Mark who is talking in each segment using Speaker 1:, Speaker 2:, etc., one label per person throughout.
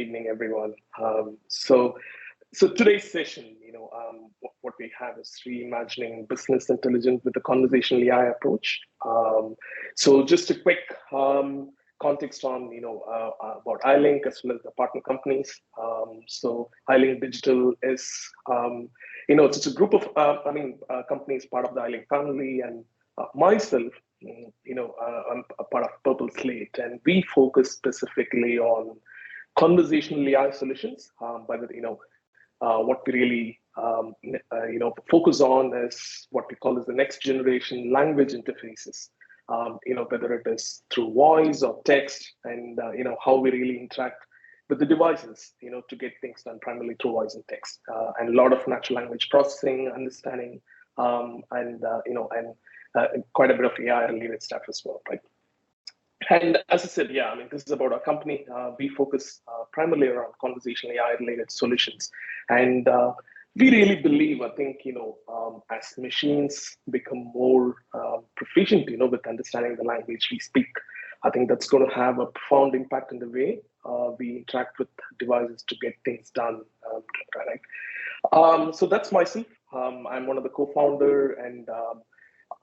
Speaker 1: evening, everyone. So today's session, what we have is reimagining business intelligence with a conversational AI approach. So just a quick context on, about iLink as well as the partner companies. So iLink Digital is, it's a group of, companies part of the iLink family, and myself, I'm a part of Purple Slate, and we focus specifically on conversational AI solutions. What we really, focus on is what we call as the next generation language interfaces. Whether it is through voice or text, and how we really interact with the devices, to get things done primarily through voice and text, and a lot of natural language processing, understanding, and quite a bit of AI related stuff as well, right? And as I said, this is about our company. We focus primarily around conversational AI related solutions. And we really believe, as machines become more proficient, with understanding the language we speak, I think that's going to have a profound impact in the way we interact with devices to get things done. So that's myself. I'm one of the co-founder, and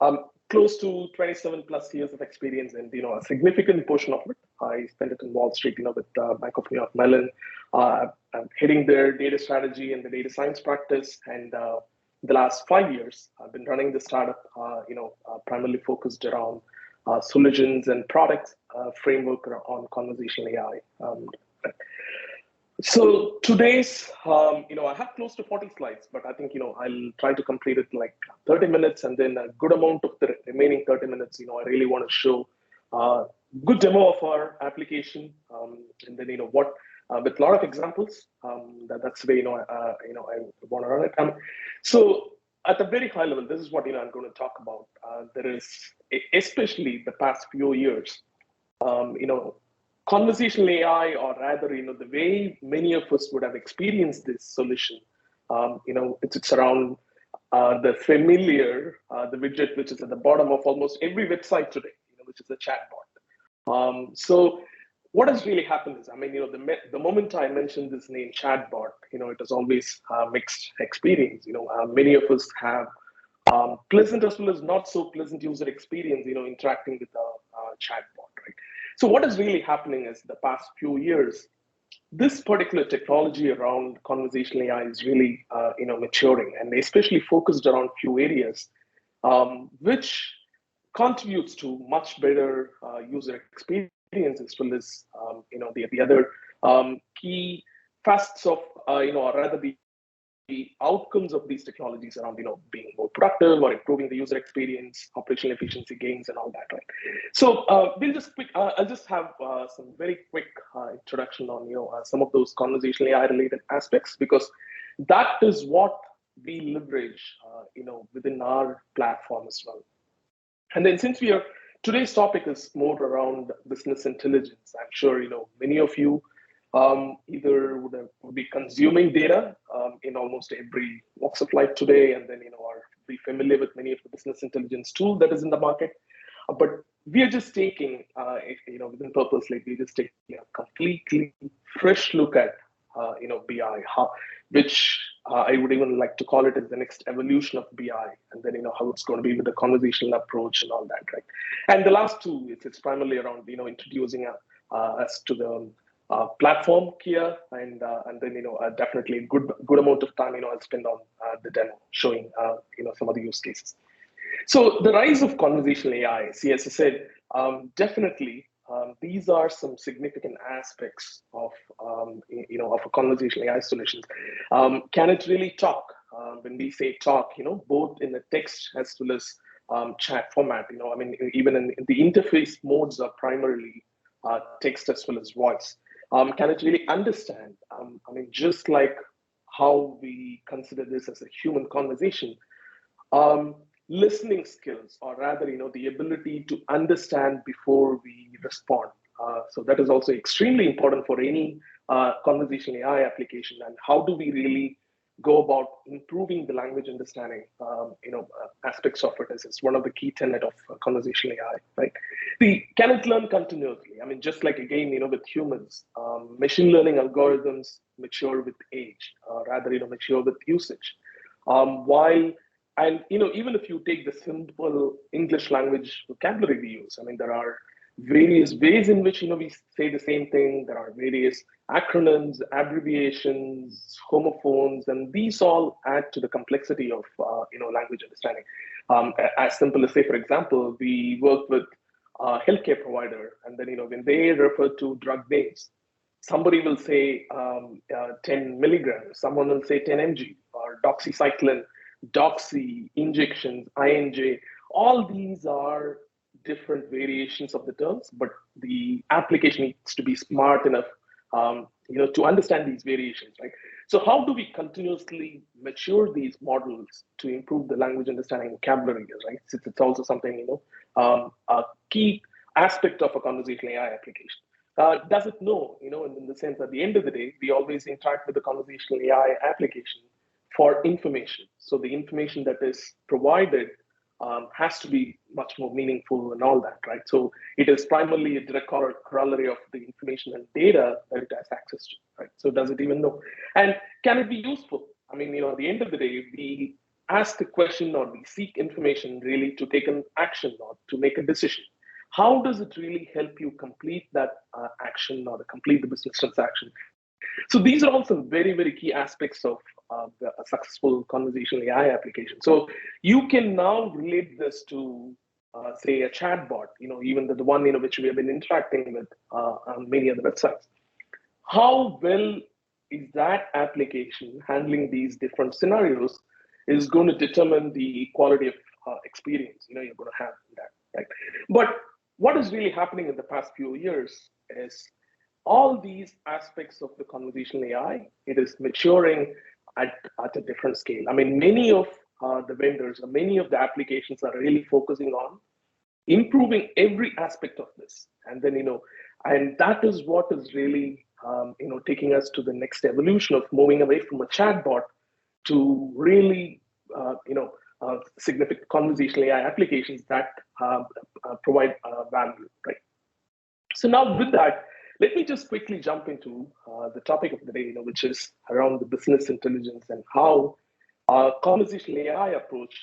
Speaker 1: I'm close to 27 plus years of experience, and a significant portion of it I spent it in Wall Street, with Bank of New York Mellon. I'm heading their data strategy and the data science practice, and the last 5 years I've been running the startup, primarily focused around solutions and products framework on conversational AI. So today's, I have close to 40 slides, but I think, I'll try to complete it in like 30 minutes, and then a good amount of the remaining 30 minutes, I really want to show a good demo of our application, and then, with a lot of examples, that's the way, I want to run it. So at the very high level, this is what, I'm going to talk about. There is, especially the past few years, conversational AI, or rather, the way many of us would have experienced this solution, it's around the familiar, the widget, which is at the bottom of almost every website today, which is a chatbot. So what has really happened is, the moment I mentioned this name chatbot, it has always mixed experience. Many of us have pleasant as well as not so pleasant user experience, interacting with a chatbot, right? So what is really happening is the past few years, this particular technology around conversational AI is really, maturing, and especially focused around few areas, which contributes to much better user experience, as well as, the other key facets of, or rather the outcomes of these technologies around, being more productive or improving the user experience, operational efficiency gains, and all that, right? So I'll just have some very quick introduction on, some of those conversational AI related aspects, because that is what we leverage, within our platform as well. And then since today's topic is more around business intelligence, I'm sure, many of you either would be consuming data in almost every walks of life today, and then are be familiar with many of the business intelligence tools that is in the market. But we are just taking, within Purple Slate, we're just taking a completely fresh look at, BI, which I would even like to call it as the next evolution of BI, and then how it's going to be with the conversational approach and all that, right? And the last two, it's primarily around introducing us to the platform here, and then definitely a good amount of time I'll spend on the demo, showing some of the use cases. So the rise of conversational AI, see, as I said, definitely these are some significant aspects of of a conversational AI solution. Can it really talk? When we say talk, both in the text as well as chat format, even in the interface modes are primarily text as well as voice. Can it really understand? Just like how we consider this as a human conversation, listening skills, or rather, the ability to understand before we respond. So that is also extremely important for any conversational AI application. And how do we really go about improving the language understanding, aspects of it is one of the key tenet of conversational AI, right? Can it learn continuously? Just like, again, with humans, machine learning algorithms mature with age, rather, mature with usage. While and even if you take the simple English language vocabulary we use, I mean, there are various ways in which we say the same thing. There are various acronyms, abbreviations, homophones, and these all add to the complexity of language understanding. As simple as, say, for example, we work with a healthcare provider, and then when they refer to drug names, somebody will say 10 milligrams, someone will say 10 mg, or doxycycline, doxy, injections, INJ. All these are different variations of the terms, but the application needs to be smart enough, to understand these variations, right? So how do we continuously mature these models to improve the language understanding vocabulary, right? Since it's also something, a key aspect of a conversational AI application. Does it know, in the sense at the end of the day, we always interact with the conversational AI application for information. So the information that is provided has to be much more meaningful and all that, right? So it is primarily a direct corollary of the information and data that it has access to, right? So does it even know? And can it be useful? I mean, at the end of the day, we ask a question or we seek information really to take an action or to make a decision. How does it really help you complete that action or to complete the business transaction? So these are all some very, very key aspects of a successful conversational AI application. So you can now relate this to, say, a chatbot, even the one which we have been interacting with on many other websites. How well is that application handling these different scenarios is going to determine the quality of experience you're going to have in that, right? But what is really happening in the past few years is all these aspects of the conversational AI, it is maturing at a different scale. I mean, many of the vendors or many of the applications are really focusing on improving every aspect of this. And then, and that is what is really, taking us to the next evolution of moving away from a chatbot to really, significant conversational AI applications that provide value, right? So now with that, let me just quickly jump into the topic of the day, which is around the business intelligence and how conversational AI approach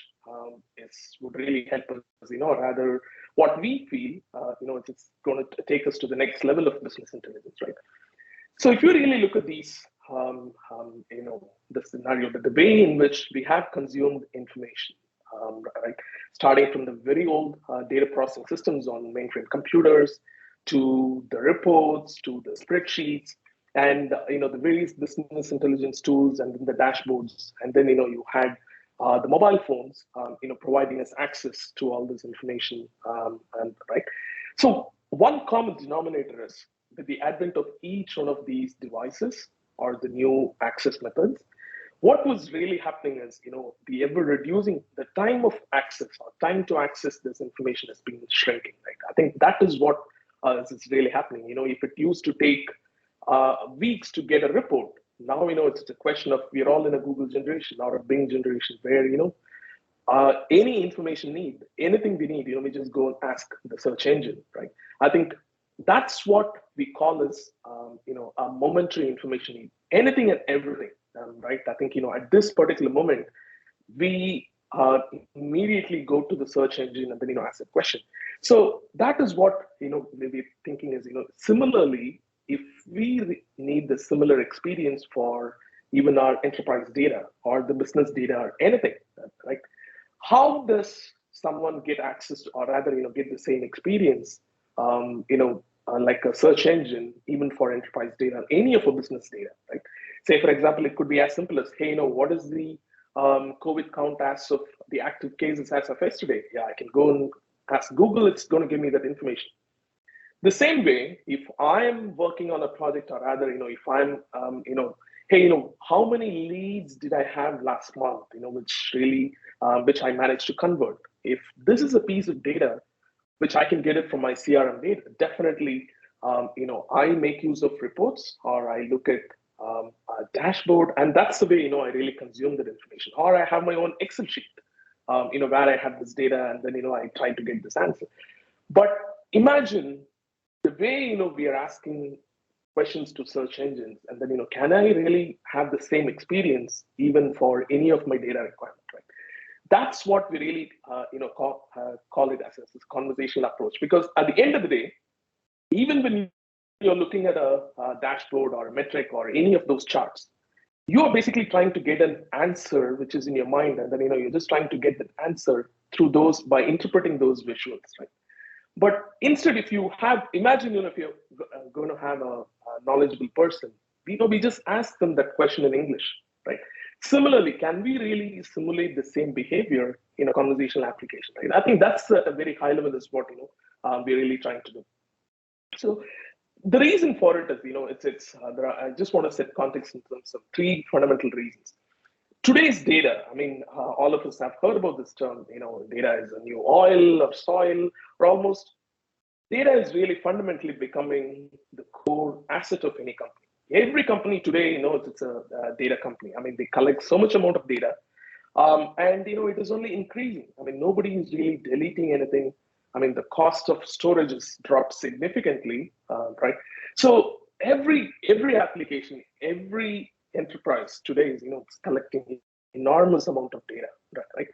Speaker 1: would really help us, rather what we feel, it's going to take us to the next level of business intelligence, right? So if you really look at these, the scenario, the way in which we have consumed information, right, starting from the very old data processing systems on mainframe computers, to the reports, to the spreadsheets, and the various business intelligence tools, and then the dashboards, and then you had the mobile phones, providing us access to all this information, and right. So one common denominator is with the advent of each one of these devices or the new access methods, what was really happening is, the ever reducing the time of access or time to access this information has been shrinking, right? I think that is what is really happening. If it used to take weeks to get a report, now it's a question of we're all in a Google generation or a Bing generation where any information need, anything we need, we just go and ask the search engine, right? I think that's what we call as a momentary information need, anything and everything, right? I think at this particular moment we immediately go to the search engine and then ask a question. So that is what maybe thinking is similarly, if we need the similar experience for even our enterprise data or the business data or anything, right? How does someone get access to, or rather get the same experience, like a search engine, even for enterprise data, any of a business data, right? Say for example, it could be as simple as, hey, what is the COVID count as of the active cases as of yesterday? Yeah, I can go and ask Google, it's going to give me that information. The same way, if I'm working on a project, or rather, if I'm, hey, how many leads did I have last month, which I managed to convert? If this is a piece of data, which I can get it from my CRM data, definitely, I make use of reports, or I look at a dashboard, and that's the way, I really consume that information. Or I have my own Excel sheet, where I have this data, and then, I try to get this answer. But imagine the way, we are asking questions to search engines, and then, can I really have the same experience even for any of my data requirements, right? That's what we really, call it as this conversational approach. Because at the end of the day, even when you're looking at a dashboard or a metric or any of those charts, you're basically trying to get an answer which is in your mind, and then you're just trying to get the answer through those by interpreting those visuals, right? But instead, if you have, imagine, if you're going to have a knowledgeable person, we just ask them that question in English, right? Similarly, can we really simulate the same behavior in a conversational application, right? I think that's a very high level is what we're really trying to do. So the reason for it is, I just want to set context in terms of three fundamental reasons. Today's data, all of us have heard about this term, data is a new oil or soil, or almost. Data is really fundamentally becoming the core asset of any company. Every company today, it's a data company. They collect so much amount of data, and it is only increasing. Nobody is really deleting anything. The cost of storage has dropped significantly, right? So every application, every enterprise today is collecting enormous amount of data, right?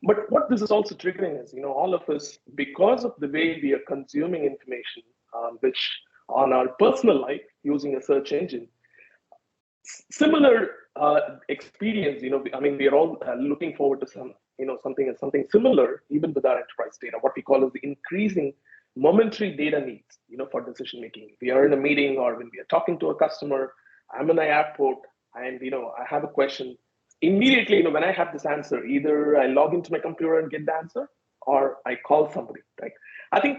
Speaker 1: But what this is also triggering is all of us, because of the way we are consuming information, which on our personal life using a search engine, similar experience. We are all looking forward to something similar, even with our enterprise data. What we call is the increasing momentary data needs, for decision making. If we are in a meeting or when we are talking to a customer, I'm in an airport, and I have a question. Immediately, when I have this answer, either I log into my computer and get the answer, or I call somebody. Right? I think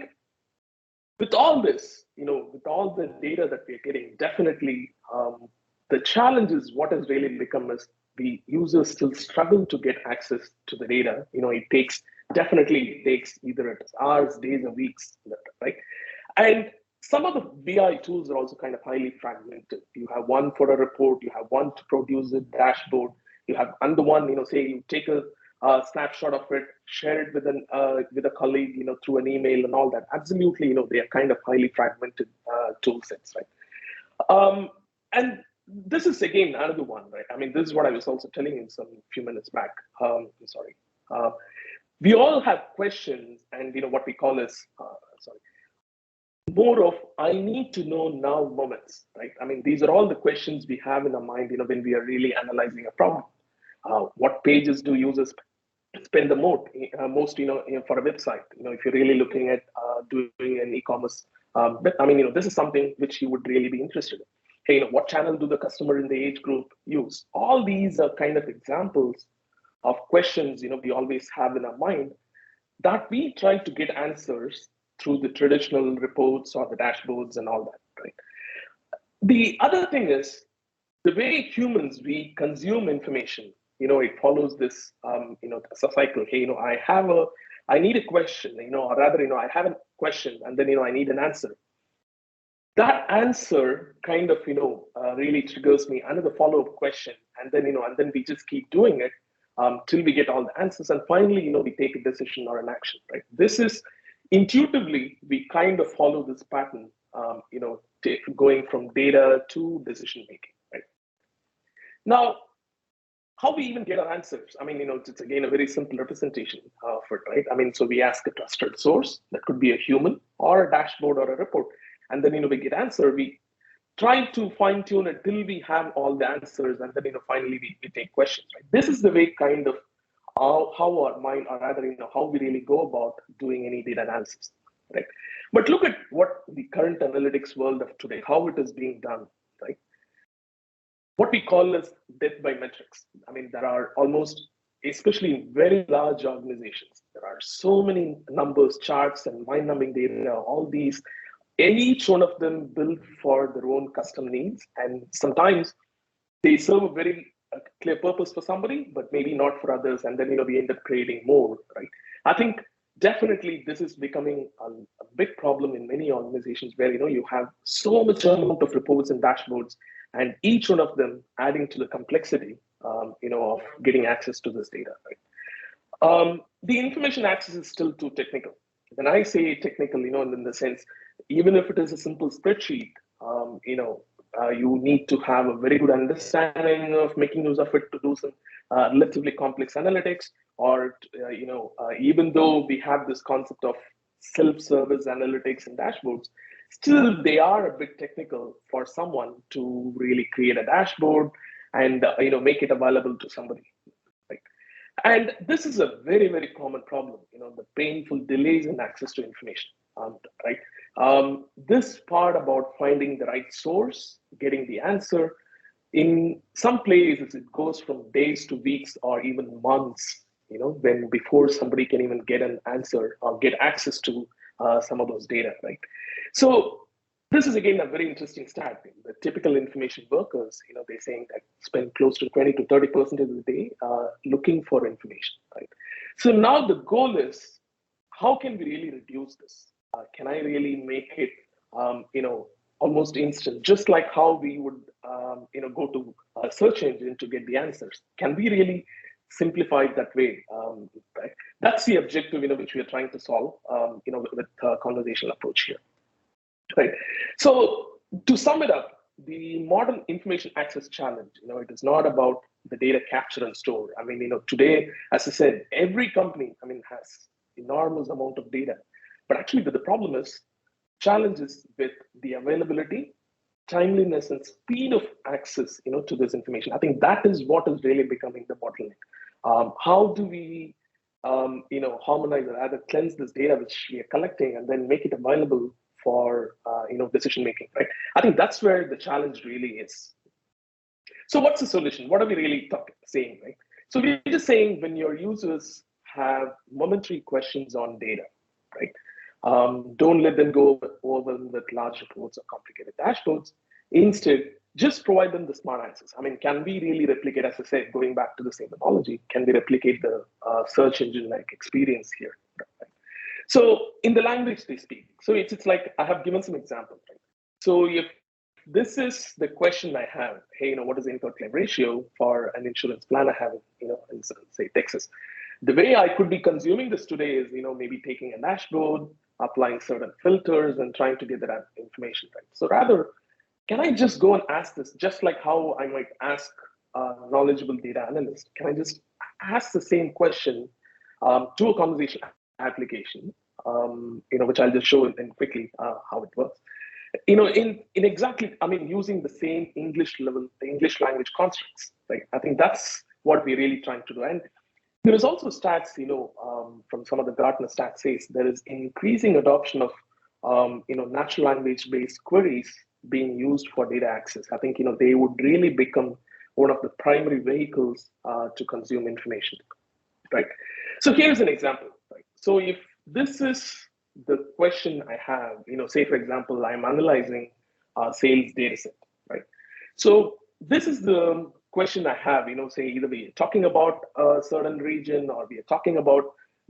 Speaker 1: with all this, with all the data that we're getting, definitely the challenge is what has really become is the users still struggle to get access to the data. It definitely takes either it's hours, days, or weeks, right? And some of the BI tools are also kind of highly fragmented. You have one for a report, you have one to produce a dashboard, you have another one, say you take a snapshot of it, share it with a colleague, through an email and all that. Absolutely, they are kind of highly fragmented tool sets, right? And this is again another one, right? This is what I was also telling you some few minutes back. Sorry. We all have questions, and what we call is more of I need to know now moments, right? These are all the questions we have in our mind, when we are really analyzing a problem. What pages do users spend the most, for a website? If you're really looking at doing an e-commerce, this is something which you would really be interested in. Hey, what channel do the customer in the age group use? All these are kind of examples of questions, we always have in our mind that we try to get answers through the traditional reports or the dashboards and all that, right? The other thing is the way humans, we consume information, it follows this, cycle. Hey, I need a question, or rather, I have a question and then, I need an answer. That answer kind of, really triggers me another follow-up question. And then we just keep doing it till we get all the answers. And finally, we take a decision or an action, right? This is intuitively, we kind of follow this pattern, going from data to decision making, right? Now, how we even get our answers? It's again a very simple representation for it, right? So we ask a trusted source, that could be a human or a dashboard or a report. And then, we get answer. We try to fine tune it till we have all the answers. And then, finally we take questions, right? This is the way kind of how our mind, or rather, how we really go about doing any data analysis, right? But look at what the current analytics world of today, how it is being done, right? What we call is death by metrics. There are almost, especially in very large organizations, there are so many numbers, charts, and mind-numbing data, all these, each one of them built for their own custom needs. And sometimes they serve a very clear purpose for somebody, but maybe not for others. And then, we end up creating more, right? I think definitely this is becoming a big problem in many organizations where, you have so much amount of reports and dashboards, and each one of them adding to the complexity, of getting access to this data, right? The information access is still too technical. When I say technical, in the sense, even if it is a simple spreadsheet, you need to have a very good understanding of making use of it to do some relatively complex analytics, or even though we have this concept of self-service analytics and dashboards, still they are a bit technical for someone to really create a dashboard and make it available to somebody. Right? And this is a very, very common problem, the painful delays in access to information, right? This part about finding the right source, getting the answer, in some places it goes from days to weeks or even months, when before somebody can even get an answer or get access to some of those data, right? So this is again a very interesting stat. The typical information workers, they're saying that spend close to 20 to 30% of the day looking for information, right? So now the goal is, how can we really reduce this? Can I really make it, almost instant, just like how we would, go to a search engine to get the answers? Can we really simplify it that way? Right? That's the objective, which we are trying to solve, with a conversational approach here. Right. So to sum it up, the modern information access challenge, it is not about the data capture and store. I mean, today, as I said, every company, has enormous amount of data. But actually, the problem is challenges with the availability, timeliness, and speed of access, to this information. I think that is what is really becoming the bottleneck. How do we, harmonize or rather cleanse this data which we are collecting and then make it available for decision making, right? I think that's where the challenge really is. So what's the solution? What are we really saying, right? So we're just saying when your users have momentary questions on data, right? Don't let them go overwhelmed with large reports or complicated dashboards. Instead, just provide them the smart answers. Can we really replicate, as I said, going back to the same analogy, can we replicate the search engine-like experience here? Right? So in the language they speak. So it's like, I have given some examples, right? So if this is the question I have, hey, what is the income claim ratio for an insurance plan I have, in say Texas? The way I could be consuming this today is, maybe taking a dashboard, applying certain filters and trying to get that information, right? So rather, can I just go and ask this, just like how I might ask a knowledgeable data analyst? Can I just ask the same question to a conversation application, which I'll just show in quickly how it works. In exactly, using the same English level, the English language constructs, right? I think that's what we're really trying to do. And there is also stats, from some of the Gartner stats says there is increasing adoption of, natural language-based queries being used for data access. I think, they would really become one of the primary vehicles to consume information, right? So here's an example, right? So if this is the question I have, say for example, I'm analyzing a sales data set, right? So this is the question I have, say either we're talking about a certain region or we are talking about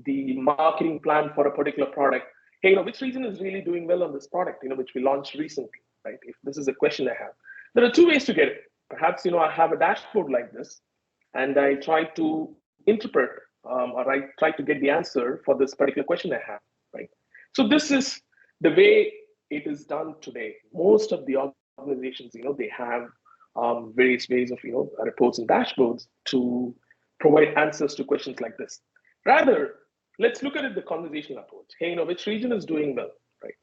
Speaker 1: the marketing plan for a particular product. Hey, which region is really doing well on this product, which we launched recently, right? If this is a question I have, there are two ways to get it. Perhaps, I have a dashboard like this and I try to interpret or I try to get the answer for this particular question I have, right? So this is the way it is done today. Most of the organizations, they have various ways of, reports and dashboards to provide answers to questions like this. Rather, let's look at it the conversational approach. Hey, which region is doing well, right?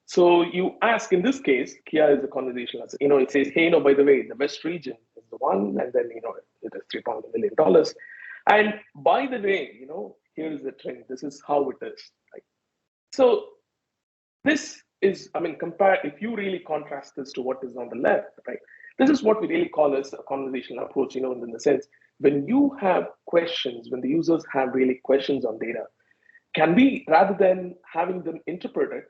Speaker 1: So you ask, in this case, Kia is a conversational answer. It says, hey, by the way, the West region is the one, and then, it is $3 million. And by the way, here is the trend. This is how it is, right? So this is, compare, if you really contrast this to what is on the left, right? This is what we really call as a conversational approach, in the sense, when you have questions, when the users have really questions on data, can we, rather than having them interpret it,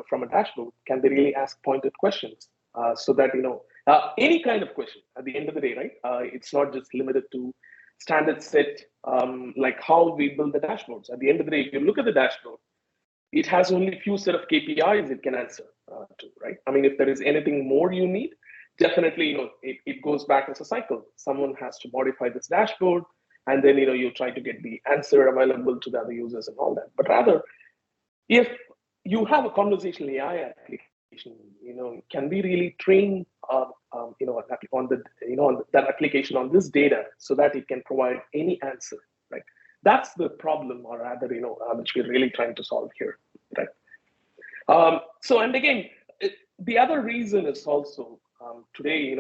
Speaker 1: from a dashboard, can they really ask pointed questions so that, any kind of question at the end of the day, right? It's not just limited to standard set, like how we build the dashboards. At the end of the day, if you look at the dashboard, it has only a few set of KPIs it can answer to, right? If there is anything more you need, definitely, it goes back as a cycle. Someone has to modify this dashboard, and then, you try to get the answer available to the other users and all that. But rather, if you have a conversational AI application, can we really train, on the, on that application on this data so that it can provide any answer, right? That's the problem, or rather, which we're really trying to solve here, right? So, and again, the other reason is also today,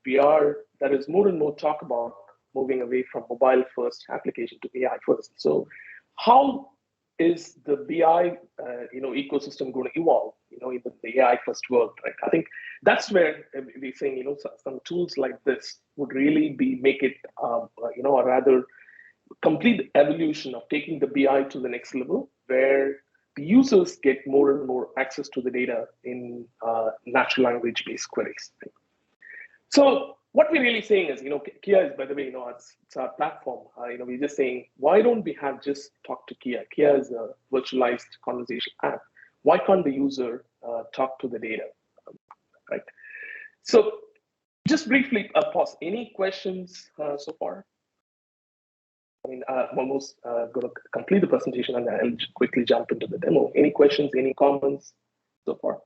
Speaker 1: there is more and more talk about moving away from mobile first application to AI first. So, how is the BI, ecosystem going to evolve, in the AI first world, right? I think that's where we're saying, some tools like this would really make it, or rather complete evolution of taking the BI to the next level, where the users get more and more access to the data in natural language based queries. Right? So what we're really saying is, Kia is, by the way, it's our platform. We're just saying, why don't we have just talk to Kia? Kia is a virtualized conversation app. Why can't the user talk to the data, right? So just briefly, pause. Any questions so far? I'm almost going to complete the presentation and I'll quickly jump into the demo. Any questions, any comments so far?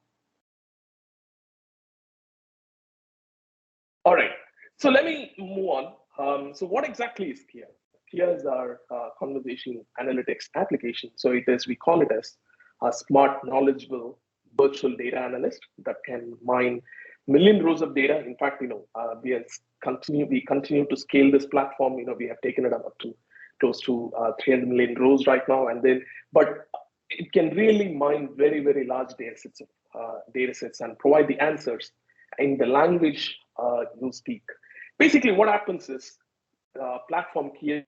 Speaker 1: All right, so let me move on. So what exactly is Kia? Kia is our conversation analytics application. So we call it as a smart, knowledgeable virtual data analyst that can mine million rows of data. In fact, we continue to scale this platform. We have taken it up to close to 300 million rows right now, but it can really mine very, very large data sets and provide the answers in the language you speak. Basically, what happens is platform here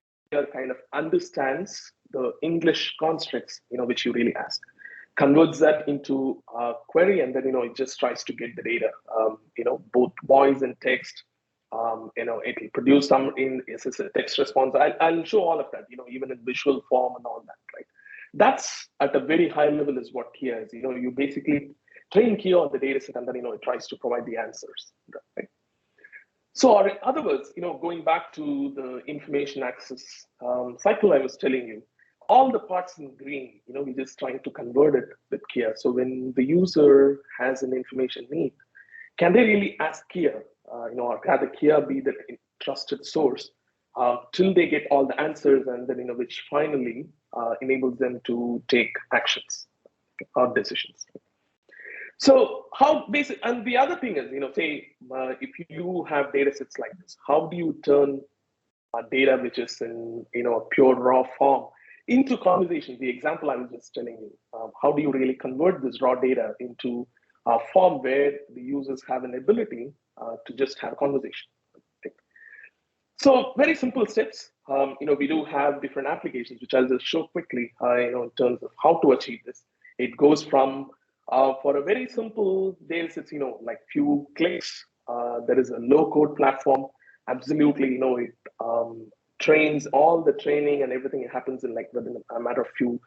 Speaker 1: kind of understands the English constructs, which you really ask, converts that into a query, and then it just tries to get the data, both voice and text. It'll produce some in a text response. I'll show all of that, even in visual form and all that, right? That's at a very high level is what Kia is. You basically train Kia on the data set, and then it tries to provide the answers, right? So, or in other words, going back to the information access cycle I was telling you, all the parts in green, we're just trying to convert it with Kia. So when the user has an information need, can they really ask Kia, or rather Kia be the trusted source till they get all the answers, and then which finally enables them to take actions or decisions. So how basic, and the other thing is, say if you have data sets like this, how do you turn data which is in a pure raw form into conversation? The example I was just telling you, how do you really convert this raw data into a form where the users have an ability to just have a conversation? Okay. So very simple steps. We do have different applications, which I'll just show quickly, in terms of how to achieve this. It goes from for a very simple data sets, like few clicks, there is a low-code platform. Absolutely, it trains all the training and everything. It happens in within a matter of few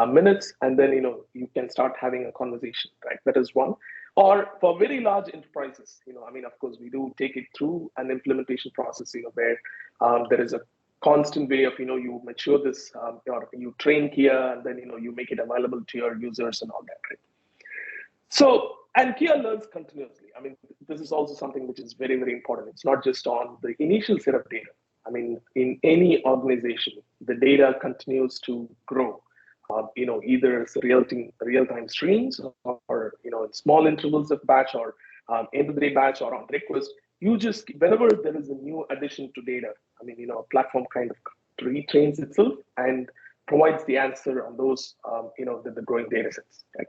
Speaker 1: minutes, and then you can start having a conversation, right? That is one. Or for very large enterprises, of course, we do take it through an implementation process, where there is a constant way of you mature this, or you train Kia, and then you make it available to your users and all that, right? So, and Kia learns continuously. This is also something which is very, very important. It's not just on the initial set of data. In any organization, the data continues to grow. Either it's real-time streams, or in small intervals of batch, or end of the day batch, or on request. You just, whenever there is a new addition to data, a platform kind of retrains itself and provides the answer on those, the growing data sets, right?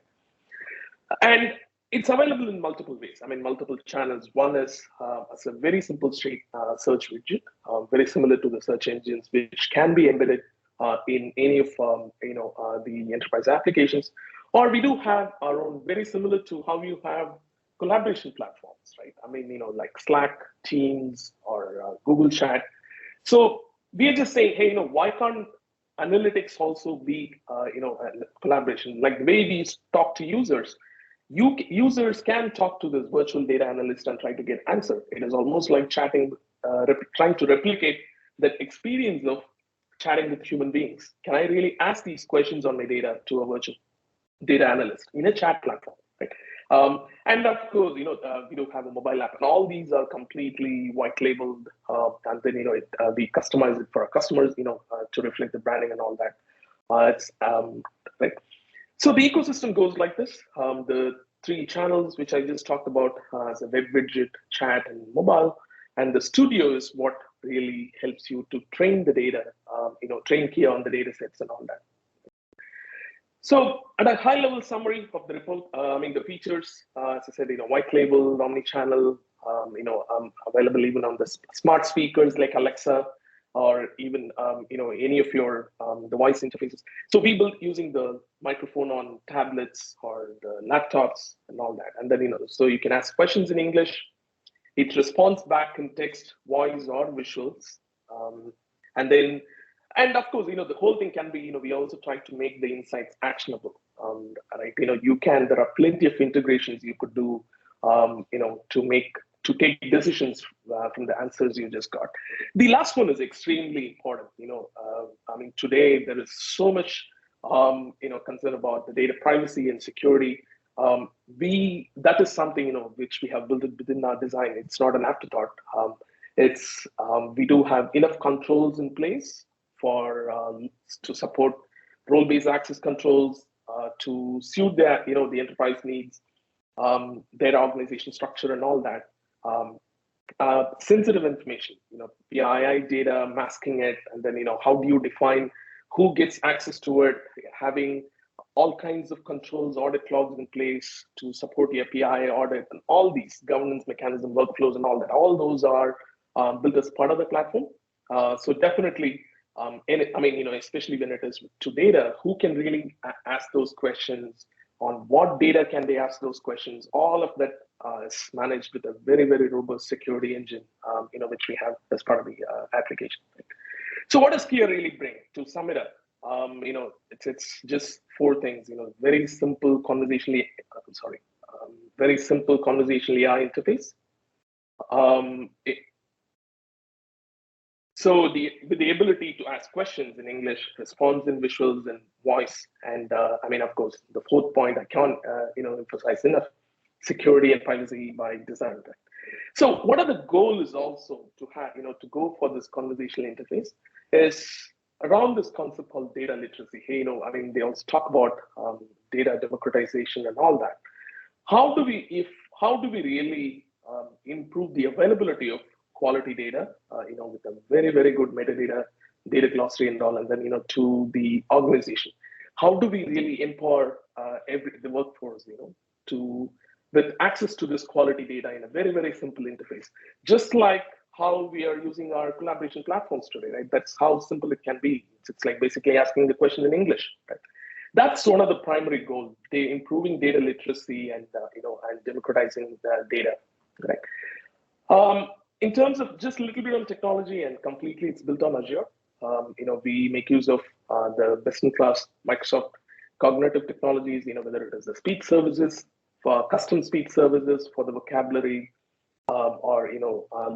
Speaker 1: And it's available in multiple ways. Multiple channels. One is as a very simple straight search widget, very similar to the search engines, which can be embedded in any of the enterprise applications. Or we do have our own, very similar to how you have collaboration platforms, right? Like Slack, Teams, or Google Chat. So we are just saying, hey, why can't analytics also be, a collaboration? Like the way we talk to users, users can talk to this virtual data analyst and try to get answer. It is almost like chatting, trying to replicate that experience of chatting with human beings. Can I really ask these questions on my data to a virtual data analyst in a chat platform, right? And of course, we do have a mobile app, and all these are completely white labeled, and then we customize it for our customers, to reflect the branding and all that. It's right. So the ecosystem goes like this. The three channels which I just talked about as a web widget, chat, and mobile, and the studio is what really helps you to train the data, train Kia on the data sets and all that. So at a high level summary of the report, the features, as I said, white label, omni-channel, available even on the smart speakers like Alexa, or even, any of your device interfaces. So we built using the microphone on tablets or the laptops and all that. And then, so you can ask questions in English. It responds back in text, voice, or visuals. And of course, the whole thing can be, we also try to make the insights actionable, right? There are plenty of integrations you could do, to take decisions from the answers you just got. The last one is extremely important. Today there is so much, concern about the data privacy and security. That is something, which we have built within our design. It's not an afterthought. We do have enough controls in place to support role-based access controls, to suit the enterprise needs, their organization structure and all that. Sensitive information, PII data, masking it, and then how do you define who gets access to it, having all kinds of controls, audit logs in place to support your PII audit, and all these governance mechanism, workflows, and all that. All those are built as part of the platform. So definitely, especially when it is to data, who can really ask those questions? On what data can they ask those questions? All of that is managed with a very, very robust security engine, which we have as part of the application. So what does Kia really bring? To sum it up, it's just four things. Very simple conversational AI interface. So with the ability to ask questions in English, response in visuals and voice, and of course, the fourth point I can't emphasize enough: security and privacy by design. Right? So what are the goals also to have to go for this conversational interface is around this concept called data literacy. Hey, they also talk about data democratization and all that. How do we really improve the availability of quality data, with a very, very good metadata, data glossary and all, and then, to the organization? How do we really empower the workforce, with access to this quality data in a very, very simple interface? Just like how we are using our collaboration platforms today, right? That's how simple it can be. It's like basically asking the question in English, right? That's one of the primary goals: improving data literacy and and democratizing the data, right? In terms of just a little bit on technology, and completely it's built on Azure. We make use of the best-in-class Microsoft cognitive technologies, whether it is the speech services, for custom speech services, for the vocabulary, or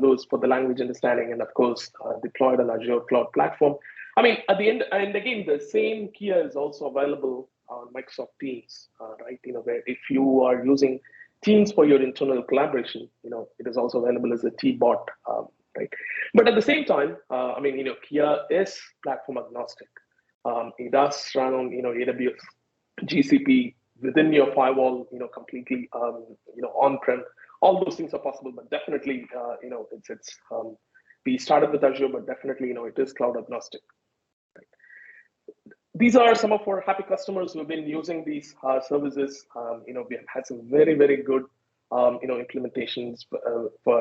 Speaker 1: those for the language understanding, and of course, deployed on Azure cloud platform. At the end, and again, the same Kia is also available on Microsoft Teams, right? Where if you are using Teams for your internal collaboration, it is also available as a T-bot, right? But at the same time, Kia is platform agnostic. It does run on, AWS, GCP within your firewall, completely, on-prem. All those things are possible, but definitely, we started with Azure, but definitely, it is cloud agnostic. Right? These are some of our happy customers who have been using these services. We have had some very, very good, implementations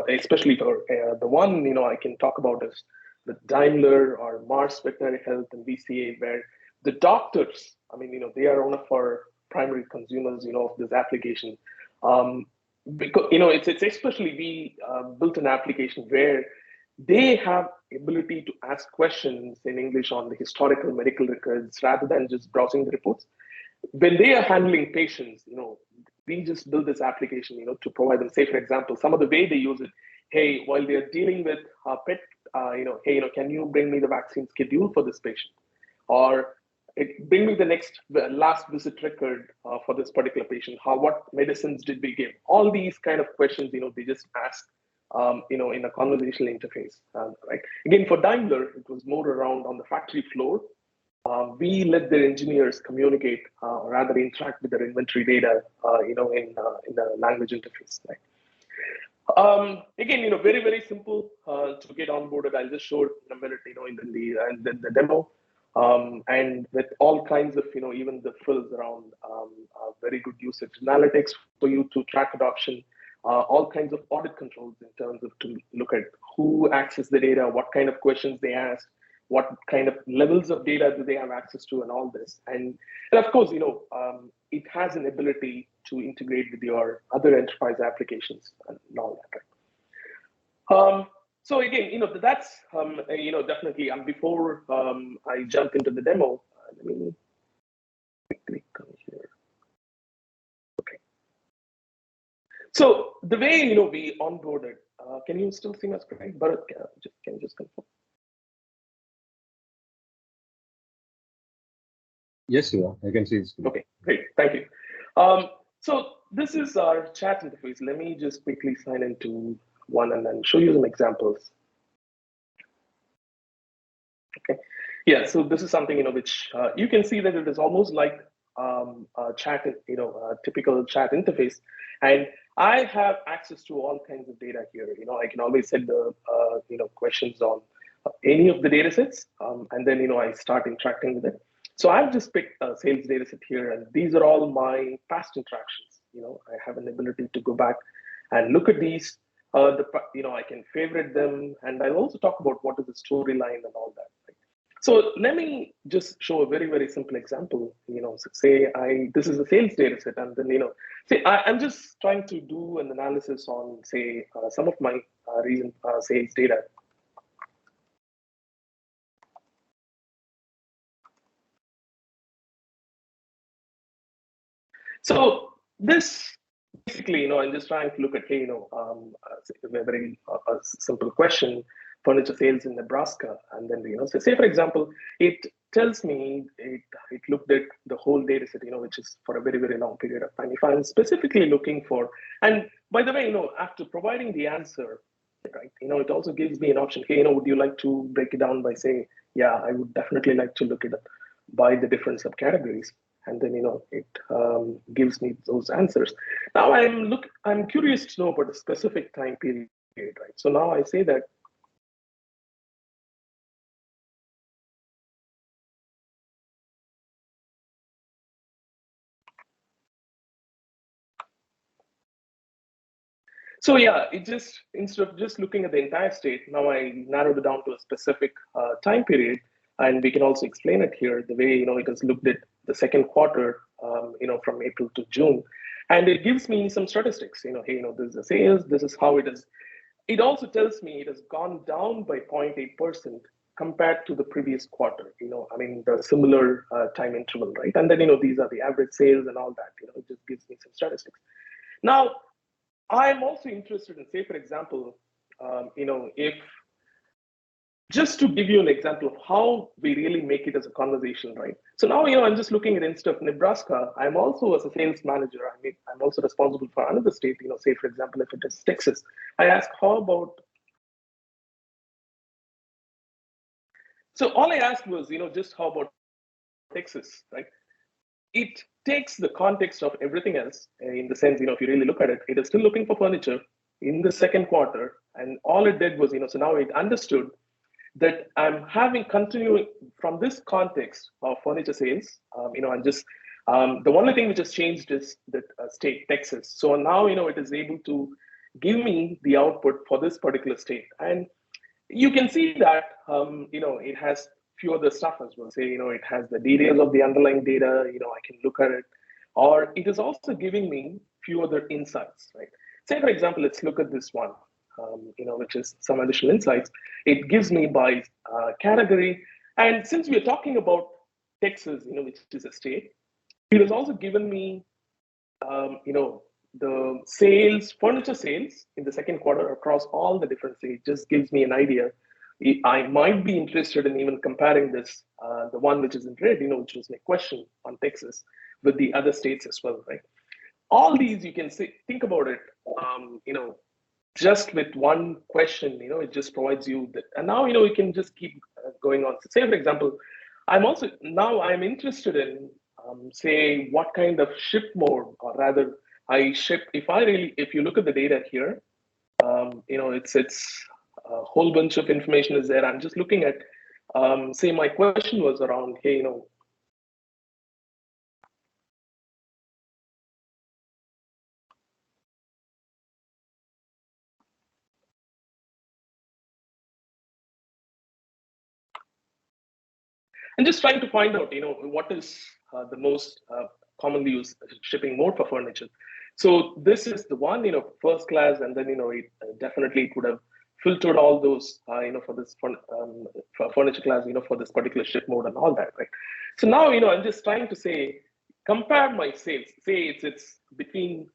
Speaker 1: especially for the one, I can talk about is the Daimler or Mars Veterinary Health and VCA, where the doctors, they are one of our primary consumers, of this application. Because, it's especially we built an application where they have ability to ask questions in English on the historical medical records rather than just browsing the reports. When they are handling patients, we just build this application, to provide them. Say, for example, some of the way they use it. Hey, while they're dealing with a pet, hey, can you bring me the vaccine schedule for this patient? Or it bring me the last visit record for this particular patient. What medicines did we give? All these kind of questions, they just ask, in a conversational interface, right? Again, for Daimler, it was more around on the factory floor. We let their engineers communicate, rather interact with their inventory data, in the language interface, right? Again, very, very simple to get onboarded. I'll just show it in a minute, in the demo. And with all kinds of, even the frills around very good usage analytics for you to track adoption, all kinds of audit controls in terms of to look at who accessed the data, what kind of questions they asked, what kind of levels of data do they have access to, and all this. And of course, it has an ability to integrate with your other enterprise applications and all that. Right? So again, that's definitely. Before I jump into the demo, let me quickly come here. Okay. So the way we onboarded. Can you still see my screen? Bharat, can you just confirm?
Speaker 2: Yes, you are. I can see it.
Speaker 1: Okay, great. Thank you. So this is our chat interface. Let me just quickly sign into one and then show you some examples. Okay. Yeah. So this is something which you can see that it is almost like a chat, a typical chat interface, and I have access to all kinds of data here. I can always set the questions on any of the data sets, and then I start interacting with it. So I've just picked a sales data set here, and these are all my past interactions. I have an ability to go back and look at these. I can favorite them, and I'll also talk about what is the storyline and all that. Right? So let me just show a very, very simple example. So say this is a sales data set, and then say I'm just trying to do an analysis on say some of my recent sales data. So this basically, I'm just trying to look at, a very simple question, furniture sales in Nebraska, and then so say for example, it tells me it looked at the whole data set, which is for a very, very long period of time. If I'm specifically looking for, and by the way, after providing the answer, right, it also gives me an option. Hey, would you like to break it down by saying, yeah, I would definitely like to look at it by the different subcategories. And then it gives me those answers. Now I'm curious to know about a specific time period, right? So now I say that. So yeah, it just, instead of just looking at the entire state, now I narrowed it down to a specific time period, and we can also explain it here the way it has looked at the second quarter, from April to June, and it gives me some statistics. Hey, this is the sales. This is how it is. It also tells me it has gone down by 0.8% compared to the previous quarter. The similar time interval, right? And then these are the average sales and all that. It just gives me some statistics. Now, I'm also interested in, say, for example, if just to give you an example of how we really make it as a conversation, right? So now, I'm just looking at instead of Nebraska, I'm also as a sales manager, I'm also responsible for another state, say, for example, if it is Texas, I ask, how about, so all I asked was, just how about Texas, right? It takes the context of everything else in the sense, if you really look at it, it is still looking for furniture in the second quarter. And all it did was, so now it understood that I'm having continuing from this context of furniture sales, and just the only thing which has changed is that state, Texas. So now, it is able to give me the output for this particular state. And you can see that, it has few other stuff as well. Say, it has the details of the underlying data, I can look at it, or it is also giving me few other insights, right? Say, for example, let's look at this one, which is some additional insights. It gives me by category. And since we are talking about Texas, which is a state, it has also given me, the sales, furniture sales in the second quarter across all the different states. Just gives me an idea, I might be interested in even comparing this, the one which is in red, which was my question on Texas, with the other states as well, right? All these you can see, think about it, just with one question, it just provides you that, and now, you can just keep going on. So say, for example, I'm interested in, say, what kind of ship mode, or rather, if you look at the data here, it's a whole bunch of information is there. I'm just looking at, say, my question was around, hey, and just trying to find out, what is the most commonly used shipping mode for furniture. So this is the one, first class, and then, definitely it would have filtered all those, for this for furniture class, for this particular ship mode and all that, right? So now, I'm just trying to say, compare my sales. Say it's between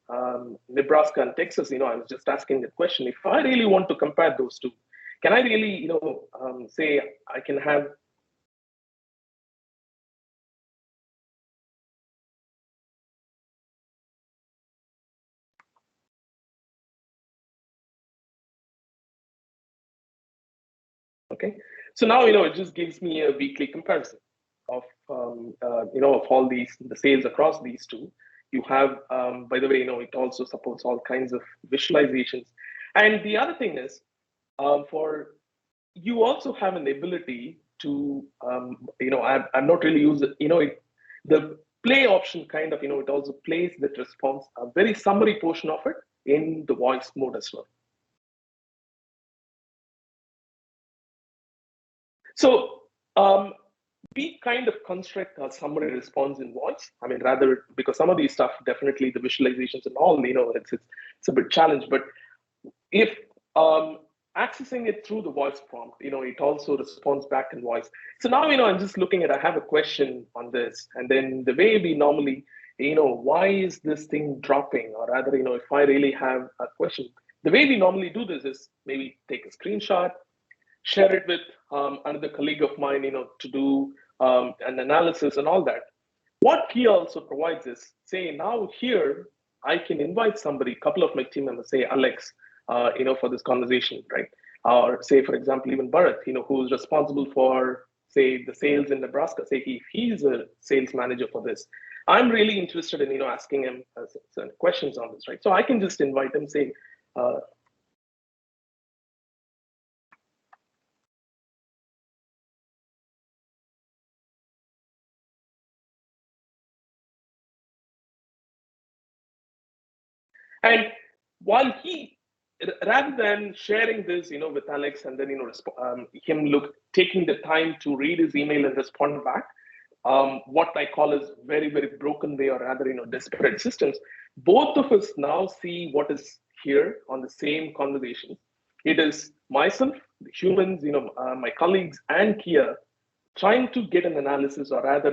Speaker 1: Nebraska and Texas. I was just asking the question: if I really want to compare those two, can I really, say I can have. Okay, so now it just gives me a weekly comparison of of all the sales across these two. You have, by the way, it also supports all kinds of visualizations, and the other thing is, for you also have an ability to, I'm not really using, the play option kind of, it also plays that response, a very summary portion of it in the voice mode as well. So we kind of construct a summary response in voice. I mean, rather, because some of these stuff, definitely the visualizations and all, it's a bit challenge. But if accessing it through the voice prompt, it also responds back in voice. So now, I'm just looking at, I have a question on this, and then the way we normally, why is this thing dropping? Or rather, if I really have a question, the way we normally do this is maybe take a screenshot, share it with another colleague of mine, to do an analysis and all that. What Kia also provides is, say, now here, I can invite somebody, a couple of my team members, say Alex, for this conversation, right? Or say, for example, even Bharat, who's responsible for, say, the sales in Nebraska. Say he's a sales manager for this. I'm really interested in, asking him some questions on this, right? So I can just invite him, say, and while rather than sharing this, with Alex, and then, him taking the time to read his email and respond back, what I call is very, very broken way, or rather, disparate systems. Both of us now see what is here on the same conversation. It is myself, the humans, my colleagues, and Kia trying to get an analysis, or rather,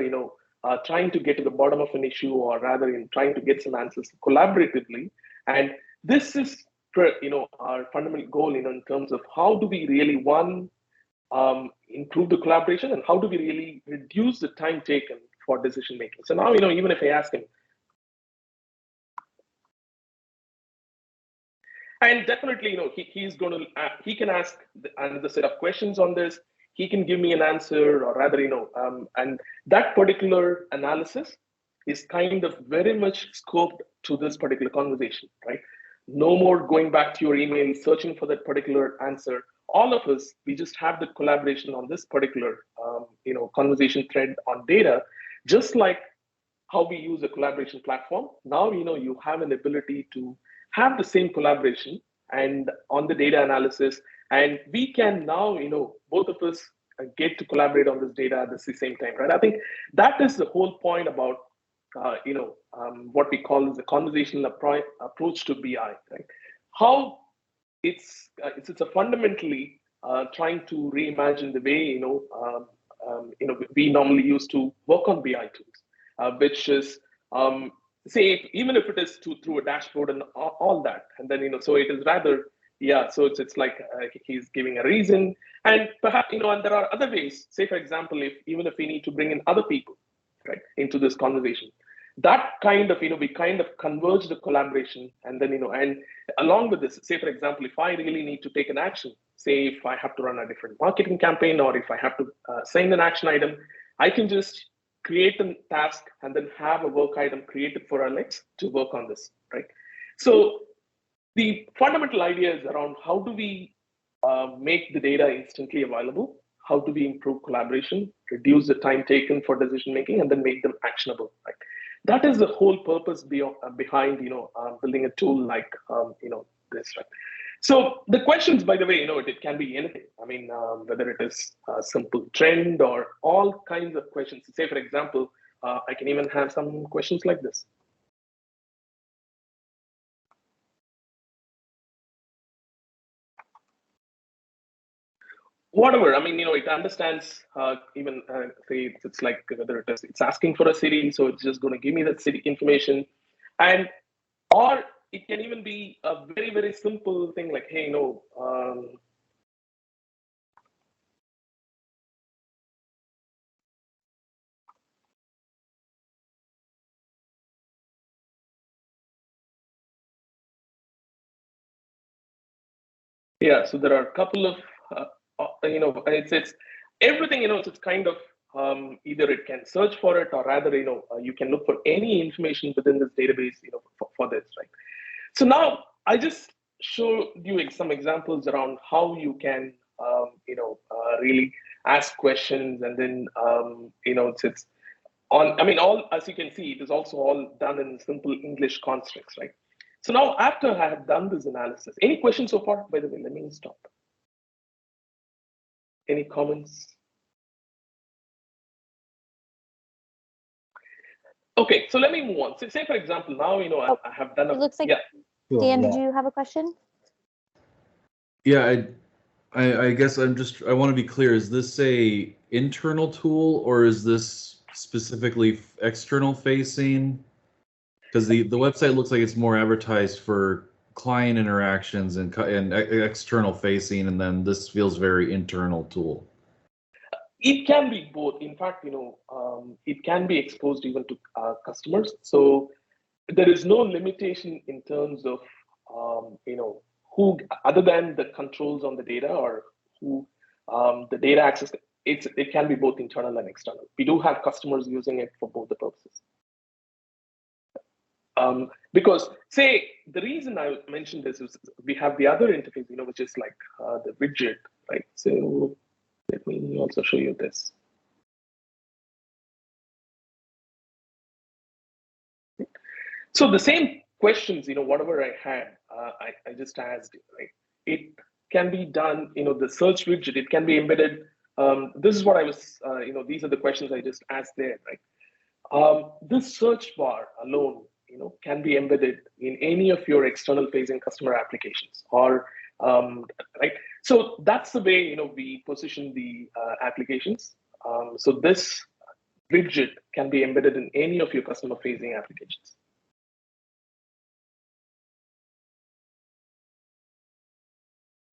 Speaker 1: trying to get to the bottom of an issue, or rather, trying to get some answers collaboratively. And this is, our fundamental goal, in terms of how do we really, improve the collaboration, and how do we really reduce the time taken for decision making. So now, even if I ask him, and definitely, he's going to, he can ask another set of questions on this. He can give me an answer, or rather, and that particular analysis is kind of very much scoped to this particular conversation, right? No more going back to your email, searching for that particular answer. All of us, we just have the collaboration on this particular, conversation thread on data, just like how we use a collaboration platform. Now, you have an ability to have the same collaboration and on the data analysis, and we can now, both of us get to collaborate on this data at the same time, right? I think that is the whole point about, what we call is the conversational approach to BI, right? How it's a fundamentally trying to reimagine the way, we normally used to work on BI tools, which is, say, even if it is through a dashboard and all that, and then, so it is rather Yeah, so it's like he's giving a reason, and perhaps and there are other ways. Say, for example, if even if we need to bring in other people, right, into this conversation, that kind of we kind of converge the collaboration, and then and along with this, say for example, if I really need to take an action, say if I have to run a different marketing campaign, or if I have to send an action item, I can just create a task and then have a work item created for Alex to work on this, right? So the fundamental idea is around how do we make the data instantly available? How do we improve collaboration, reduce the time taken for decision making, and then make them actionable? Right? That is the whole purpose behind building a tool like this. Right? So the questions, by the way, it can be anything. I mean, whether it is a simple trend or all kinds of questions. Say, for example, I can even have some questions like this. Whatever. I mean, it understands even say it's like whether it's asking for a city, so it's just going to give me that city information, and or it can even be a very very simple thing like, hey, yeah. So there are a couple of it's everything. It's kind of either it can search for it, or rather you can look for any information within this database for this, right? So now I just show you some examples around how you can, really ask questions, and then, it's on. I mean, all as you can see, it is also all done in simple English constructs, right? So now, after I have done this analysis, any questions so far? By the way, let me stop. Any comments? Okay, so let me move on. So say, for example, now I have done.
Speaker 3: It looks like
Speaker 1: yeah.
Speaker 3: Dan, did you have a question?
Speaker 4: Yeah, I guess I want to be clear. Is this a internal tool, or is this specifically external facing? Because the website looks like it's more advertised for client interactions and external facing, and then this feels very internal tool.
Speaker 1: It can be both. In fact, it can be exposed even to customers. So there is no limitation in terms of who, other than the controls on the data, or who the data access. It can be both internal and external. We do have customers using it for both the purposes. Because say the reason I mentioned this is we have the other interface, which is like the widget, right? So let me also show you this. So the same questions, whatever I had, I just asked, right? It can be done, the search widget, it can be embedded. This is what I was, these are the questions I just asked there, right? This search bar alone, can be embedded in any of your external facing customer applications, or right. So that's the way we position the applications. So this widget can be embedded in any of your customer facing applications.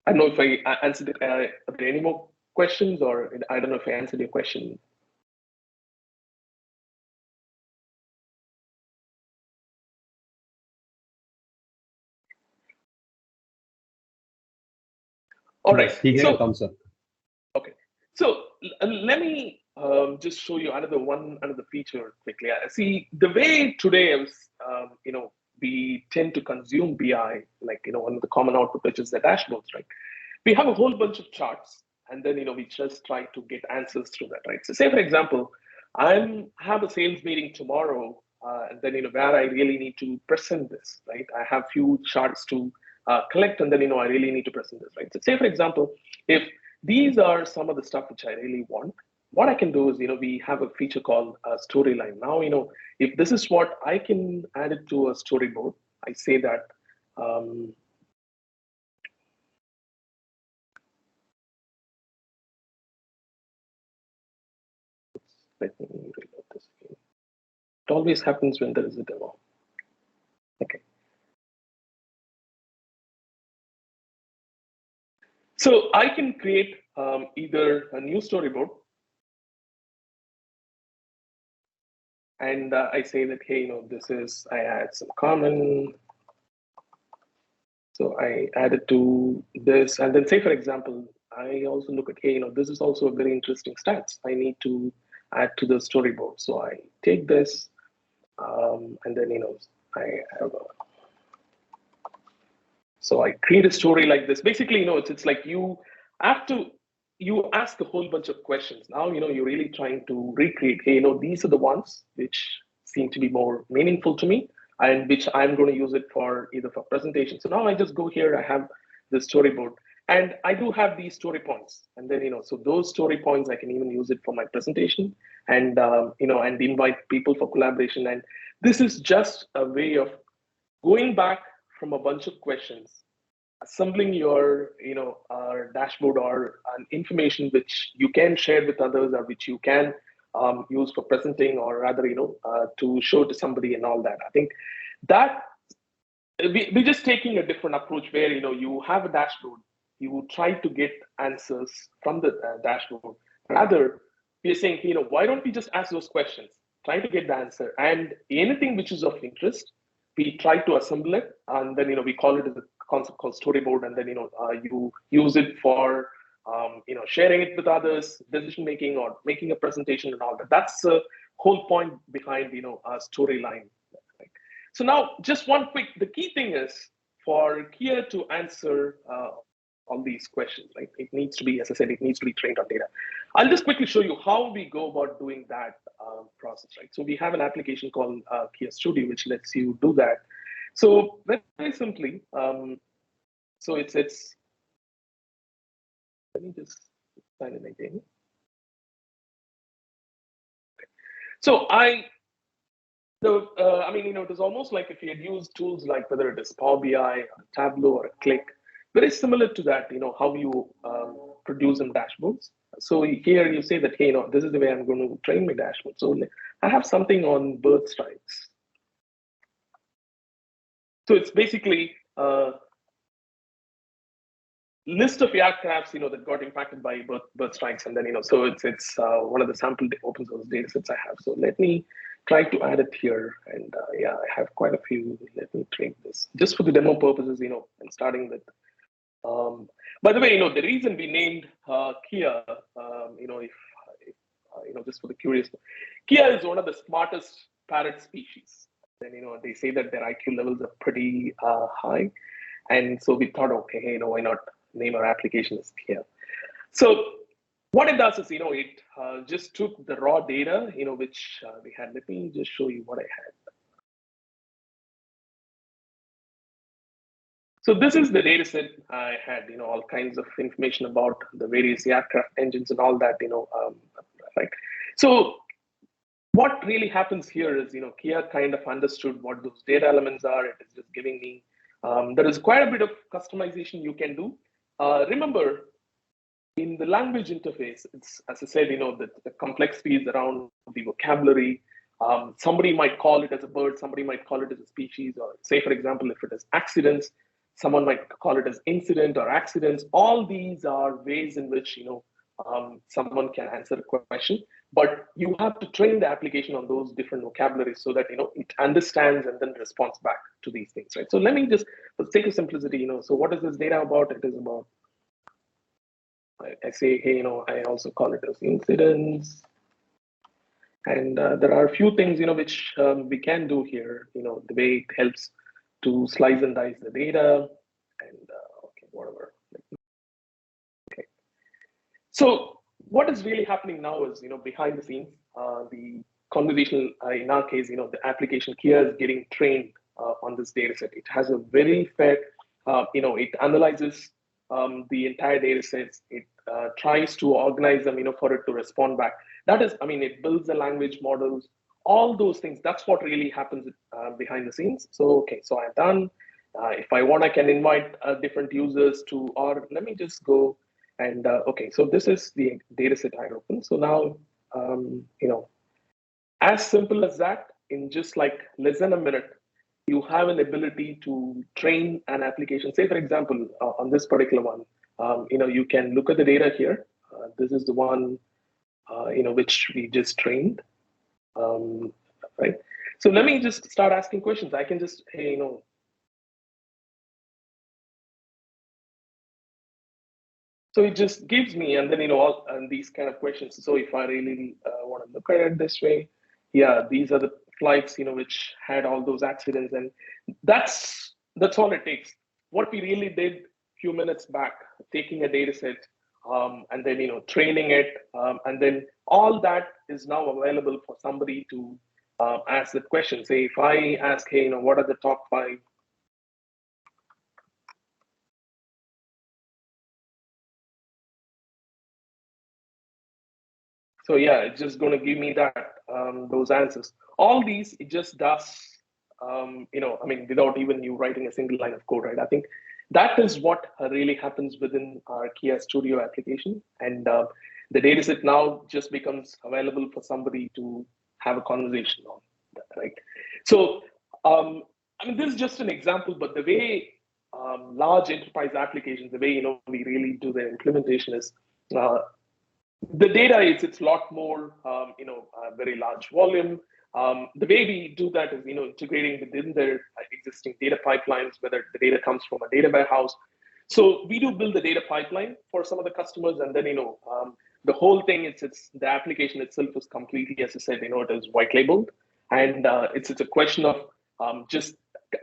Speaker 1: I don't know if I answered it. Are there any more questions, or I don't know if I answered your question. All right.
Speaker 2: He gave a thumbs up.
Speaker 1: Okay. So let me just show you another feature quickly. See, the way today we tend to consume BI, like one of the common output, which is the dashboards, right? We have a whole bunch of charts, and then we just try to get answers through that, right? So say for example, I have a sales meeting tomorrow, and then where I really need to present this, right? I have few charts to collect, and then I really need to present this, right? So say for example, if these are some of the stuff which I really want, what I can do is we have a feature called a storyline. Now if this is what I can add it to a storyboard, I say that. Let me reload this again. It always happens when there is a demo. Okay. So I can create either a new storyboard, and I say that, hey, this is, I add some common. So I add it to this, and then say, for example, I also look at, hey, this is also a very interesting stats. I need to add to the storyboard. So I take this, and then, I have so I create a story like this. Basically, it's like you ask a whole bunch of questions. Now, you're really trying to recreate, hey, these are the ones which seem to be more meaningful to me and which I'm going to use it for either for presentation. So now I just go here, I have the storyboard and I do have these story points. And then, so those story points, I can even use it for my presentation and, and invite people for collaboration. And this is just a way of going back from a bunch of questions, assembling your dashboard or information which you can share with others or which you can use for presenting or rather to show to somebody and all that. I think that we're just taking a different approach where you have a dashboard, you try to get answers from the dashboard. Rather, we're saying, why don't we just ask those questions, try to get the answer, and anything which is of interest, we try to assemble it, and then we call it as a concept called storyboard, and then you use it for sharing it with others, decision making, or making a presentation and all that. That's the whole point behind a storyline. Right? So now, just one quick. The key thing is for Kia to answer all these questions, right? It needs to be, as I said, it needs to be trained on data. I'll just quickly show you how we go about doing that process, right? So we have an application called Kia Studio, which lets you do that. So very simply, so it's let me just sign in again. So it was almost like if you had used tools like whether it is Power BI, or Tableau, or Click, very similar to that, how you produce some dashboards. So here you say that, hey, this is the way I'm going to train my dashboard. So I have something on bird strikes. So it's basically a list of aircrafts, that got impacted by bird strikes. And then, so it's one of the sample open source data sets I have. So let me try to add it here. And yeah, I have quite a few. Let me train this just for the demo purposes, and starting with, by the way, the reason we named Kia, just for the curious, Kia is one of the smartest parrot species. And, they say that their IQ levels are pretty high. And so we thought, okay, hey, why not name our application as Kia? So what it does is, it just took the raw data, which we had. Let me just show you what I had. So this is the data set I had, all kinds of information about the various aircraft engines and all that, right? So what really happens here is, Kia kind of understood what those data elements are. It is just giving me, there is quite a bit of customization you can do. Remember, in the language interface, it's, as I said, the complexities around the vocabulary. Somebody might call it as a bird, somebody might call it as a species, or say, for example, if it is accidents, someone might call it as incident or accidents. All these are ways in which, someone can answer a question, but you have to train the application on those different vocabularies so that, it understands and then responds back to these things, right? So let me just, for the sake of simplicity, so what is this data about? It is about, I say, hey, I also call it as incidents. And there are a few things, which we can do here, the way it helps to slice and dice the data and okay, whatever. Okay. So what is really happening now is, behind the scenes, the conversational, in our case, the application Kia is getting trained on this data set. It has a very fair, it analyzes the entire data sets. It tries to organize them, for it to respond back. That is, it builds the language models, all those things. That's what really happens behind the scenes. So, okay, so I'm done. If I want, I can invite different users to, or let me just go and, okay, so this is the data set I opened. So now, as simple as that, in just like less than a minute, you have an ability to train an application. Say, for example, on this particular one, you can look at the data here. This is the one, which we just trained, right? So let me just start asking questions. I can just, hey, so it just gives me, and then, all and these kind of questions. So if I really want to look at it this way, yeah, these are the flights, which had all those accidents, and that's all it takes. What we really did a few minutes back, taking a data set, and then, training it, and then all that is now available for somebody to ask the question. Say, if I ask, hey, what are the top 5? So yeah, it's just going to give me that those answers. All these it just does, without even you writing a single line of code, right? I think that is what really happens within our Kia Studio application, and the dataset now just becomes available for somebody to have a conversation on, right? So this is just an example, but the way large enterprise applications, the way we really do the implementation is. The data it's a lot more, very large volume. The way we do that is, integrating within their existing data pipelines, whether the data comes from a data warehouse. So we do build the data pipeline for some of the customers, and then, the whole thing it's the application itself is completely, as I said, it is white labeled, and it's a question of just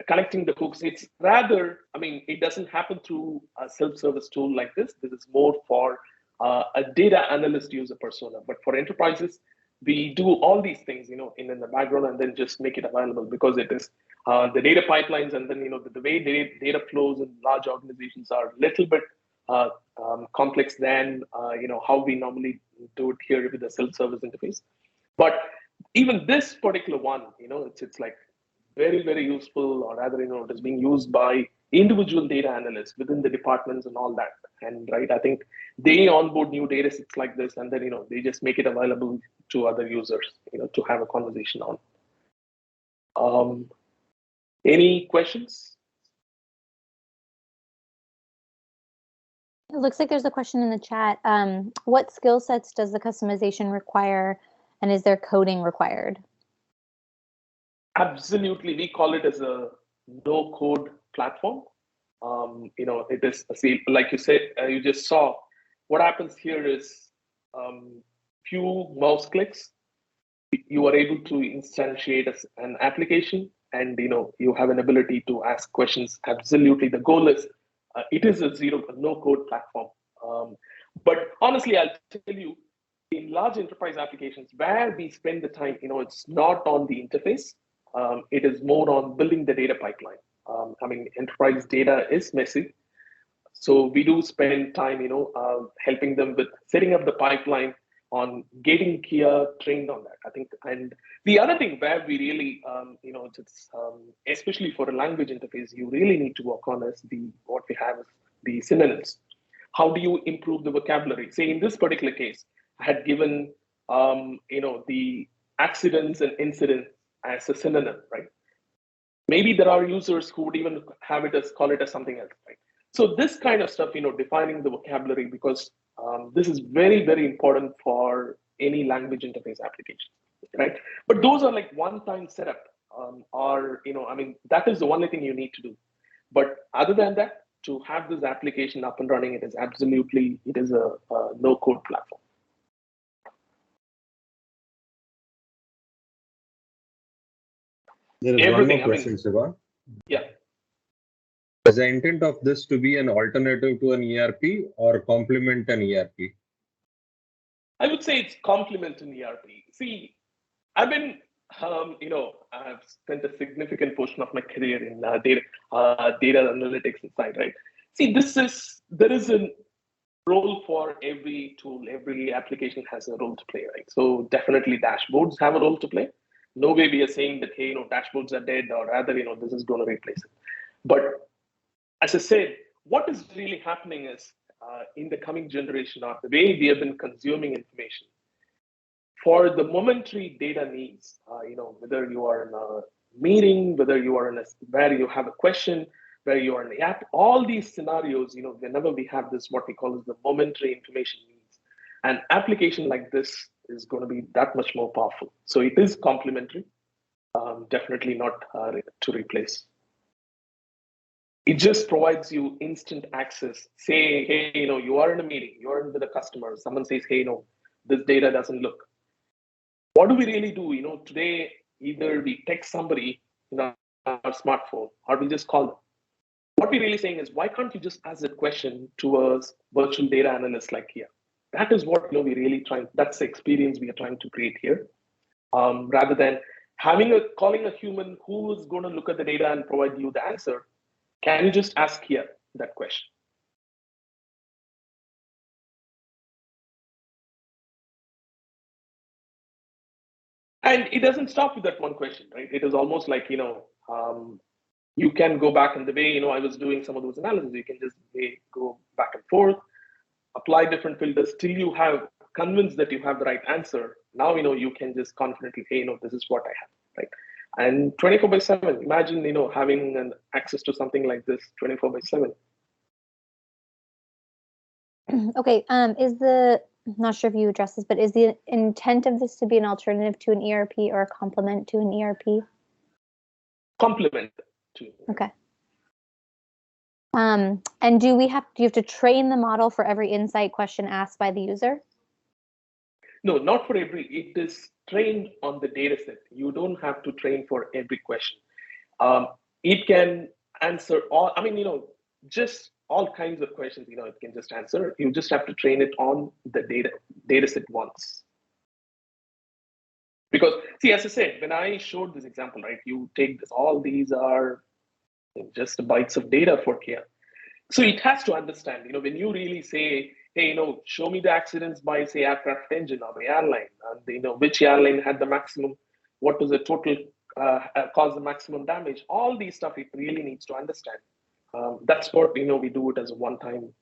Speaker 1: connecting the hooks. It's rather, it doesn't happen through a self-service tool like this. This is more for a data analyst user persona. But for enterprises, we do all these things, in the background, and then just make it available, because it is the data pipelines, and then, the way data flows in large organizations are a little bit complex than, how we normally do it here with the self-service interface. But even this particular one, it's like very, very useful, or rather, it is being used by individual data analysts within the departments and all that. And right, I think they onboard new data sets like this, and then, they just make it available to other users, to have a conversation on. Any questions?
Speaker 3: It looks like there's a question in the chat. What skill sets does the customization require, and is there coding required?
Speaker 1: Absolutely. We call it as a no-code platform. It is, like you said, you just saw, what happens here is few mouse clicks, you are able to instantiate an application, and you have an ability to ask questions. Absolutely, the goal is it is a no-code platform. But honestly, I'll tell you, in large enterprise applications, where we spend the time, it's not on the interface. It is more on building the data pipeline. Enterprise data is messy, so we do spend time, helping them with setting up the pipeline, on getting Kia trained on that. I think, and the other thing where we really, it's especially for a language interface, you really need to work on is what we have is the synonyms. How do you improve the vocabulary? Say in this particular case, I had given, the accidents and incidents as a synonym, right? Maybe there are users who would even have it as call it as something else, right? So this kind of stuff, defining the vocabulary, because this is very, very important for any language interface application, right? But those are like one-time setup, or that is the only thing you need to do. But other than that, to have this application up and running, it is a no-code platform.
Speaker 2: There is
Speaker 1: Everything,
Speaker 2: one more question, Siva.
Speaker 1: Yeah.
Speaker 2: Is the intent of this to be an alternative to an ERP or complement an ERP?
Speaker 1: I would say it's complement an ERP. See, I've been, I've spent a significant portion of my career in data analytics inside, right? See, there is a role for every tool. Every application has a role to play, right? So definitely dashboards have a role to play. No way we are saying that, hey, dashboards are dead, or rather, this is going to replace it. But as I said, what is really happening is in the coming generation, or the way we have been consuming information, for the momentary data needs, whether you are in a meeting, whether you are where you have a question, where you are in the app. All these scenarios, whenever we have this, what we call as the momentary information needs, an application like this is going to be that much more powerful. So it is complementary, definitely not to replace. It just provides you instant access. Say, hey, you are in a meeting, you are with a customer, someone says, hey, this data doesn't look. What do we really do? Today, either we text somebody in our smartphone or we just call them. What we're really saying is, why can't you just ask that question to a virtual data analyst like here? That is what we really trying. That's the experience we are trying to create here, rather than calling a human who is going to look at the data and provide you the answer. Can you just ask here that question? And it doesn't stop with that one question, right? It is almost like, you can go back in the way, I was doing some of those analyses. You can just go back and forth, apply different filters till you have convinced that you have the right answer. Now, you can just confidently say, this is what I have, right? And 24/7, imagine, having an access to something like this 24/7.
Speaker 3: Okay, not sure if you addressed this, but is the intent of this to be an alternative to an ERP or a complement to an ERP?
Speaker 1: Complement to.
Speaker 3: Okay. And do you have to train the model for every insight question asked by the user?
Speaker 1: No, not for every. It is trained on the data set. You don't have to train for every question. It can answer all, just all kinds of questions, it can just answer. You just have to train it on the data set once. Because, see, as I said, when I showed this example, right, you take this, all these are just bytes of data for Kia. So it has to understand, when you really say, hey, show me the accidents by, say, aircraft engine or the airline, and which airline had the maximum, what was the total cause the maximum damage, all these stuff it really needs to understand. That's what, we do it as a one-time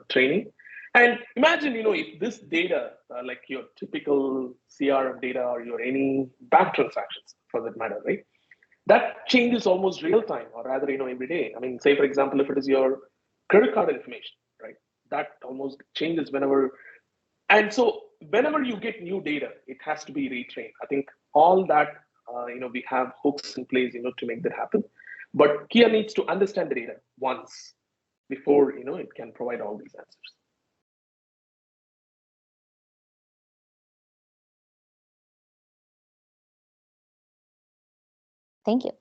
Speaker 1: training. And imagine, if this data, like your typical CRM data or your any bank transactions for that matter, right? That changes almost real time, or rather, every day. Say, for example, if it is your credit card information, right? That almost changes whenever. And so whenever you get new data, it has to be retrained. I think all that, we have hooks in place, to make that happen. But Kia needs to understand the data once before, it can provide all these answers.
Speaker 3: Thank you.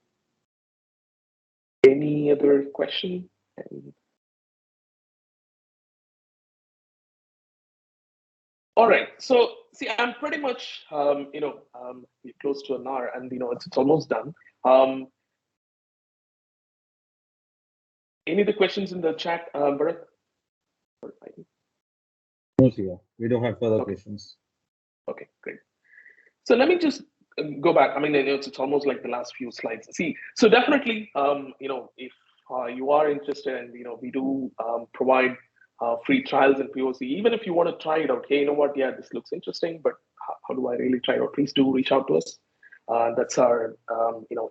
Speaker 1: Any other question? All right. So, see, I'm pretty much, we're close to an hour, and it's almost done. Any other questions in the chat, Bharat?
Speaker 2: No, Sia. We don't have further questions.
Speaker 1: Okay, great. So let me just go back. It's almost like the last few slides. See, so definitely, if you are interested, and we do provide free trials and POC. Even if you want to try it out, hey, you know what? Yeah, this looks interesting, but how do I really try it out? Please do reach out to us. That's our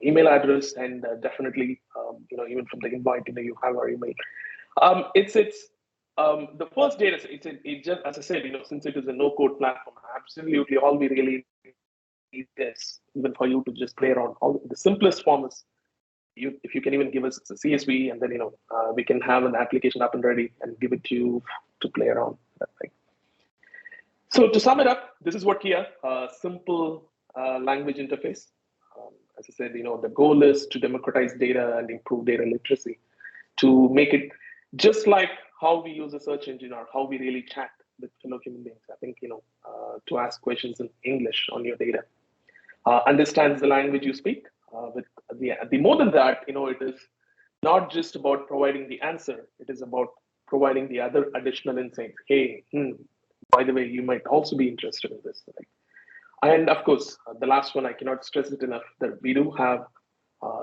Speaker 1: email address, and definitely even from the invite, you have our email. It's the first data set. It just, as I said, since it is a no-code platform, absolutely all we really need is even for you to just play around. The simplest form is if you can even give us a CSV, and then we can have an application up and ready and give it to you to play around. So to sum it up, this is what Kia, simple language interface. As I said, the goal is to democratize data and improve data literacy, to make it just like how we use a search engine or how we really chat with fellow human beings. I think, to ask questions in English on your data. Understands the language you speak. With the more than that, it is not just about providing the answer. It is about providing the other additional insights. Hey, by the way, you might also be interested in this. Right? And of course, the last one, I cannot stress it enough, that we do have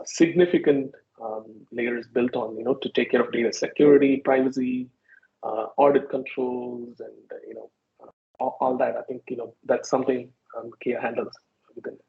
Speaker 1: significant layers built on, to take care of data security, privacy, audit controls, and all that. I think that's something Kia handles within it.